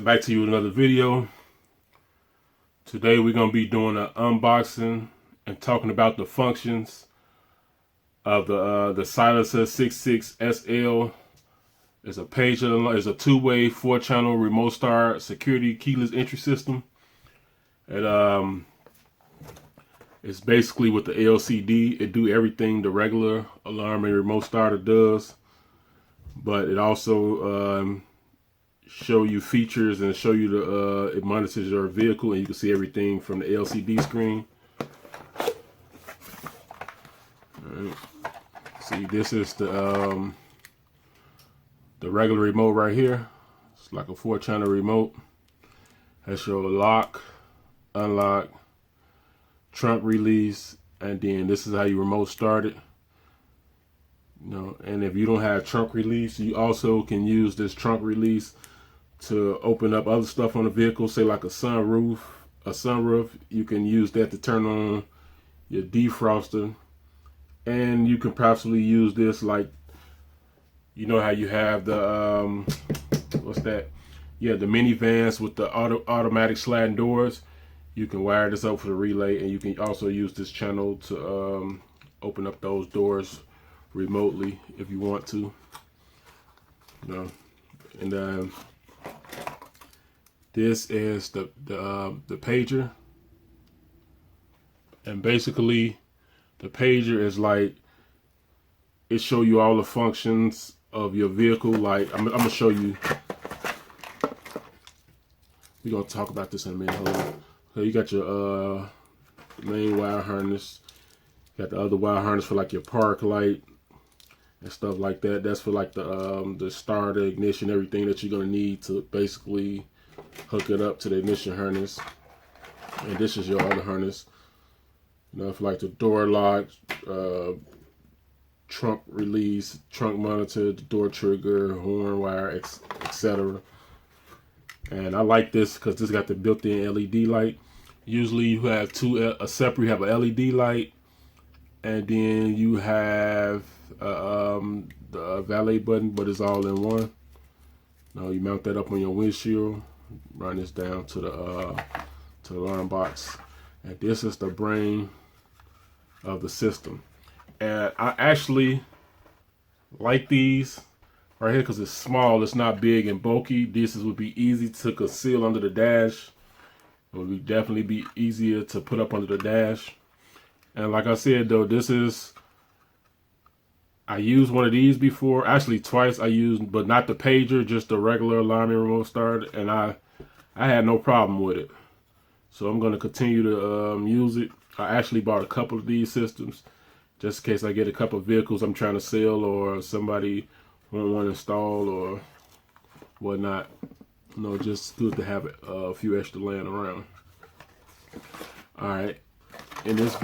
guys, back to you with another video. Today we're going to be doing an unboxing and talking about the functions of the Silencer 66 SL. It's a pager, it's a two-way 4-channel remote start security keyless entry system. It's basically with the LCD. It do everything the regular alarm and remote starter does, but it also show you features and show you the it monitors your vehicle, and you can see everything from the LCD screen. Alright. See, this is the regular remote right here. It's like a 4-channel remote. Has your lock, unlock, trunk release, and then this is how you remote start it. And if you don't have trunk release, you also can use this trunk release to open up other stuff on the vehicle, say like a sunroof. You can use that to turn on your defroster, and you can possibly use this like, you know how you have the what's that? Yeah, the minivans with the automatic sliding doors. You can wire this up for the relay, and you can also use this channel to open up those doors remotely if you want to. And this is the pager, and basically the pager is like, it show you all the functions of your vehicle. Like I'm gonna show you. We're gonna talk about this in a minute. Hold on. So you got your main wire harness. You got the other wire harness for like your park light and stuff like that. That's for like the starter, ignition, everything that you're gonna need to basically hook it up to the ignition harness. And this is your other harness, for like the door lock, trunk release, trunk monitor, the door trigger, horn wire, etc. And I like this because this got the built-in LED light. Usually you have separate. You have a LED light, and then you have the valet button, but it's all in one. Now you mount that up on your windshield. Run this down to the alarm box, and this is the brain of the system. And I actually like these right here because it's small, it's not big and bulky. This would be easy to conceal under the dash. It would definitely be easier to put up under the dash. And like I said though, I used one of these before, actually twice I used, but not the pager, just the regular alarm and remote start, and I had no problem with it. So I'm going to continue to use it. I actually bought a couple of these systems just in case I get a couple of vehicles I'm trying to sell, or somebody want one installed or whatnot. Just good to have a few extra laying around. Alright, and this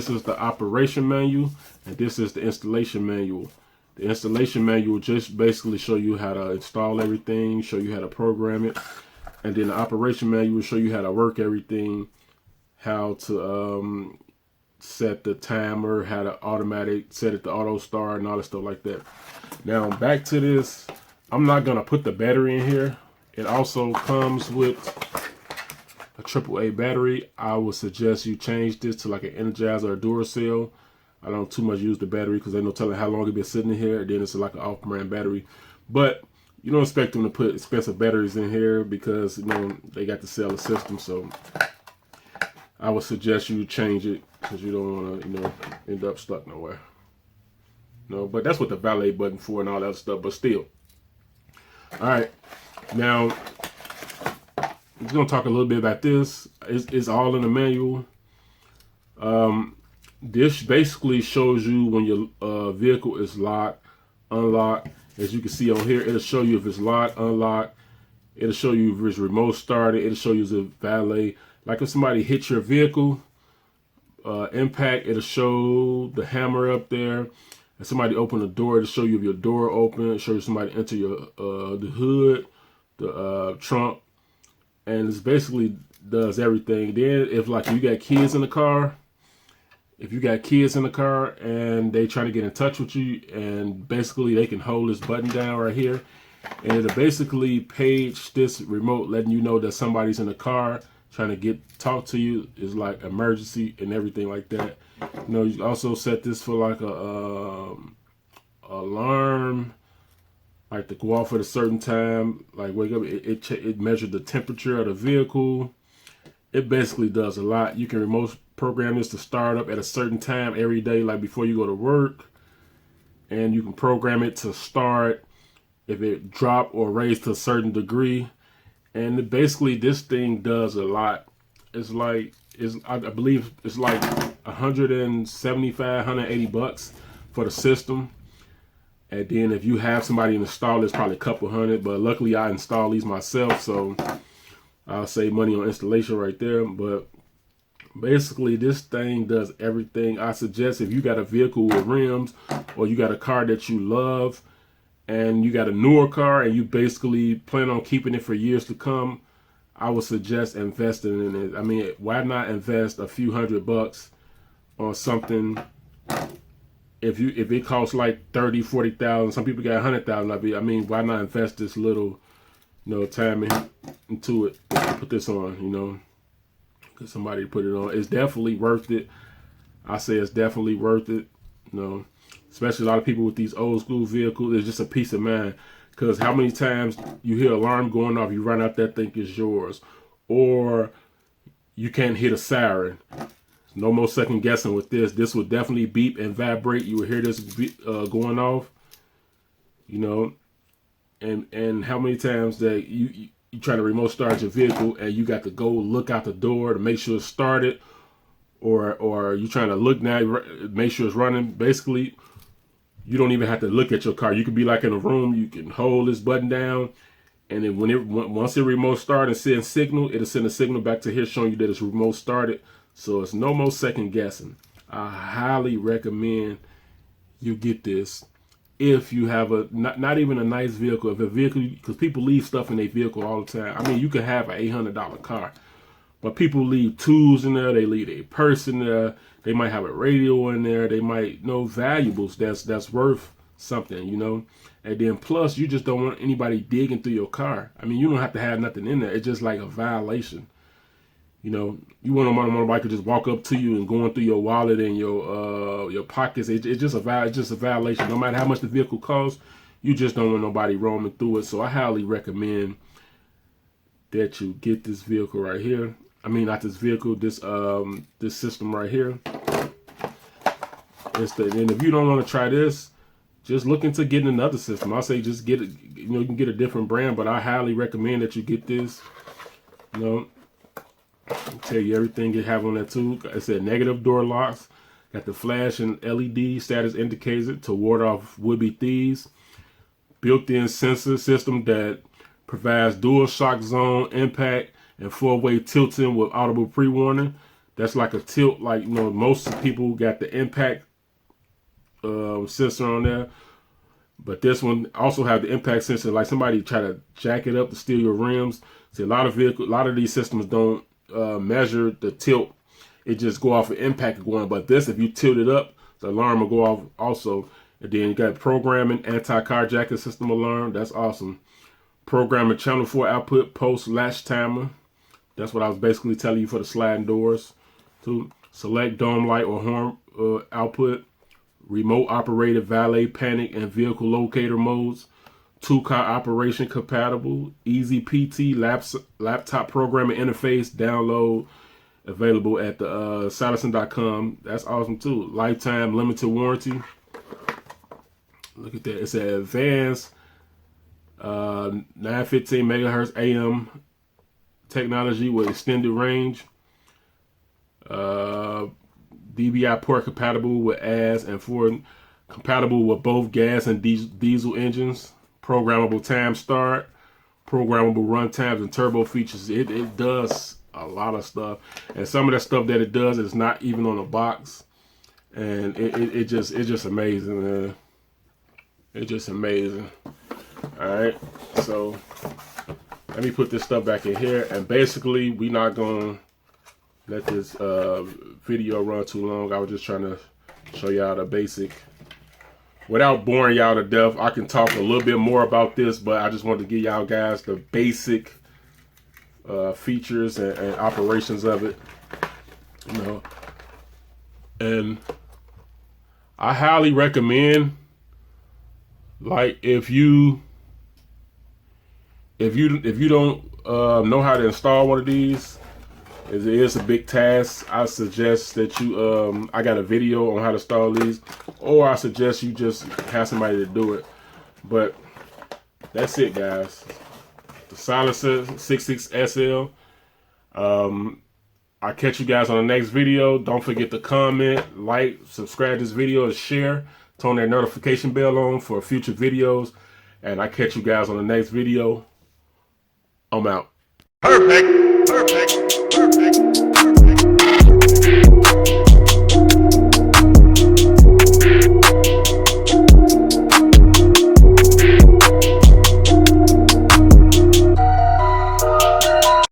is the operation manual, and this is the installation manual. The installation manual just basically show you how to install everything, show you how to program it, and then the operation manual will show you how to work everything, how to set the timer, how to set it to auto start, and all that stuff like that. Now back to this, I'm not gonna put the battery in here. It also comes with a AAA battery. I would suggest you change this to like an Energizer or Duracell. I don't too much use the battery because there's no telling how long it's been sitting in here. Then it's like an off-brand battery, but you don't expect them to put expensive batteries in here because they got to sell the system. So I would suggest you change it because you don't want to end up stuck nowhere. But that's what the valet button for and all that stuff. But still, all right. Now I'm just gonna talk a little bit about this. It's all in the manual. This basically shows you when your vehicle is locked, unlocked. As you can see on here, it'll show you if it's locked, unlocked. It'll show you if it's remote started. It'll show you if it's valet. Like if somebody hits your vehicle, impact, it'll show the hammer up there. If somebody open the door, it'll show you if your door open. It'll show you somebody enter your the hood, the trunk, and it's basically does everything. Then if like you got kids in the car, if you got kids in the car and they try to get in touch with you, and basically they can hold this button down right here, And it'll basically page this remote, letting you know that somebody's in the car trying to talk to you. Is like emergency and everything like that. You know, you also set this for like a alarm, like to go off at a certain time, like wake up. It measured the temperature of the vehicle. It basically does a lot. You can remote program this to start up at a certain time every day, like before you go to work, and you can program it to start if it drop or raise to a certain degree. And basically this thing does a lot. It's like, I believe it's like 175, 180 bucks for the system. And then if you have somebody install, it's probably a couple hundred, but luckily I install these myself, so I'll save money on installation right there. But basically this thing does everything. I suggest if you got a vehicle with rims, or you got a car that you love, and you got a newer car and you basically plan on keeping it for years to come, I would suggest investing in it. I mean, why not invest a few $100 on something if it costs like 30, 40,000, some people got 100,000. I mean, why not invest this little, time into it? Put this on, because somebody put it on. It's definitely worth it. I say it's definitely worth it. Especially a lot of people with these old school vehicles. It's just a peace of mind. Because how many times you hear alarm going off, you run out there think it's yours, or you can't hit a siren. No more second guessing with this. This will definitely beep and vibrate. You will hear this going off, and how many times that you try to remote start your vehicle and you got to go look out the door to make sure it's started, or you trying to look now, make sure it's running. Basically, you don't even have to look at your car. You could be like in a room. You can hold this button down, and then once it remote start and send signal, it'll send a signal back to here showing you that it's remote started. So it's no more second guessing. I highly recommend you get this if you have not even a nice vehicle. If a vehicle, because people leave stuff in their vehicle all the time. I mean, you can have an $800 car, but people leave tools in there. They leave a purse in there. They might have a radio in there. They might know valuables that's worth something, And then plus, you just don't want anybody digging through your car. I mean, you don't have to have nothing in there. It's just like a violation. You want a motorbike to just walk up to you and going through your wallet and your pockets. It's just a violation. No matter how much the vehicle costs, you just don't want nobody roaming through it. So I highly recommend that you get this vehicle right here. I mean, not this vehicle, this system right here. And if you don't want to try this, just look into getting another system. I say just get it. You can get a different brand, but I highly recommend that you get this. I'll tell you everything you have on that too. It said negative door locks. Got the flash and LED status indicator to ward off would-be thieves. Built-in sensor system that provides dual shock zone impact and four-way tilting with audible pre-warning. That's like a tilt, like most people got the impact sensor on there, but this one also have the impact sensor. Like somebody try to jack it up to steal your rims. See, a lot of these systems don't measure the tilt. It just go off of impact going. But this, if you tilt it up, the alarm will go off also. And then you got programming anti-carjacking system alarm. That's awesome. Programming channel 4 output post latch timer. That's what I was basically telling you for the sliding doors. To select dome light or horn output. Remote operated valet panic and vehicle locator modes. 2-car operation compatible. Easy PT laptop programming interface download available at the Salison.com. That's awesome too. Lifetime limited warranty. Look at that. It's an advanced 915 megahertz AM technology with extended range. DBI port compatible with AS and Ford compatible with both gas and diesel engines. Programmable time start, programmable run times, and turbo features. It does a lot of stuff, and some of that stuff that it does is not even on the box, and it's just amazing, man. It's just amazing. All right, so let me put this stuff back in here, and basically we're not gonna let this video run too long. I was just trying to show y'all the basic without boring y'all to death, I can talk a little bit more about this, but I just wanted to give y'all guys the basic features and operations of it, you know. And I highly recommend, like, if you don't know how to install one of these, it is a big task. I suggest that you I got a video on how to install these, or I suggest you just have somebody to do it. But that's it, guys. The Silencer 66SL. I'll catch you guys on the next video. Don't forget to comment, like, subscribe to this video, and share. Turn that notification bell on for future videos. And I'll catch you guys on the next video. I'm out. Perfect. Perfect. Perfect.